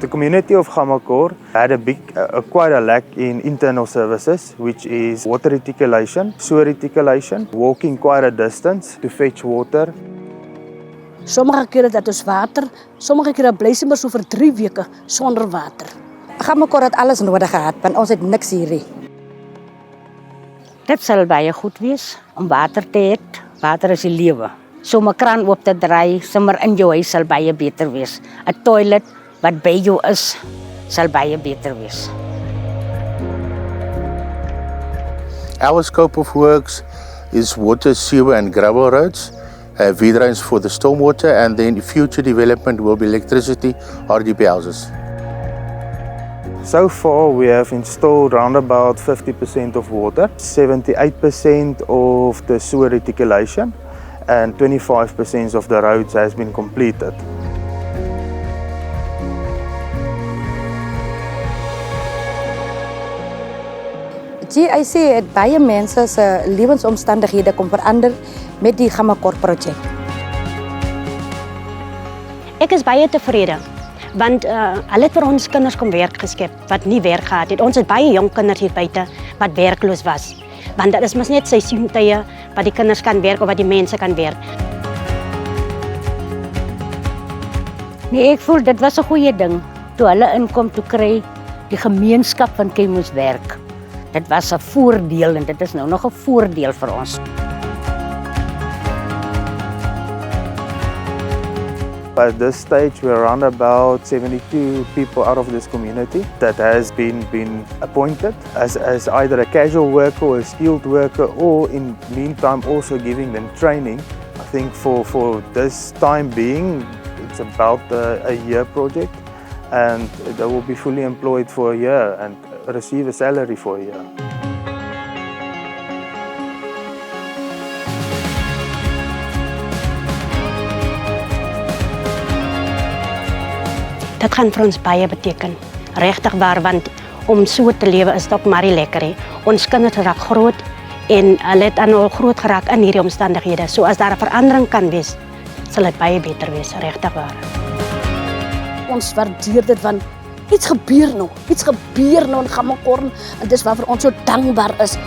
The community of Gamakor had quite a lack in internal services, which is water reticulation, sewer reticulation, walking quite a distance to fetch water. Sommige kere dat ons water, sommige kere bly se maar so vir 3 weke sonder water. Gamakor het alles nodig gehad, want ons het niks hier nie. Dit sal baie goed wees om water te hê. Water is die lewe. So 'n kraan oop te draai, sommer in jou huis sal baie beter wees. 'n Toilet wat by jou is, sal baie beter wees. Our scope of works is water, sewer and gravel roads, V-drains for the stormwater, and then future development will be electricity, RDP houses. So far we have installed around about 50% of water, 78% of the sewer reticulation, and 25% of the roads has been completed. GIC het baie mense se lewensomstandighede kom verander met die Gamakor projek. Ek is baie tevrede, want hulle het vir ons kinders kom werk geskep wat nie werk gehad het. Ons het baie jong kinders hier buite wat werkloos was. Want dit is mos net seisoentye wat die kinders kan werk of wat die mense kan werk. Nee, ek voel dit was 'n goeie ding toe hulle inkom toe kry die gemeenskap van Kemus werk. Dit was 'n voordeel en dit is nou nog 'n voordeel vir ons. By this stage, we're around about 72 people out of this community that has been appointed as either a casual worker or a skilled worker, or in meantime also giving them training. I think for this time being, it's about a year project, and they will be fully employed for a year and receive a salary for a year. Dit gaan vir ons baie beteken, regtig waar, want om so te lewe is dalk maar nie lekker nie. Ons kinders raak groot en hulle het al groot geraak in hierdie omstandighede. So as daar 'n verandering kan wees, sal dit baie beter wees, regtig waar. Ons waardeer dit want iets gebeur nou in Gamakor en dis waarvoor ons so dankbaar is.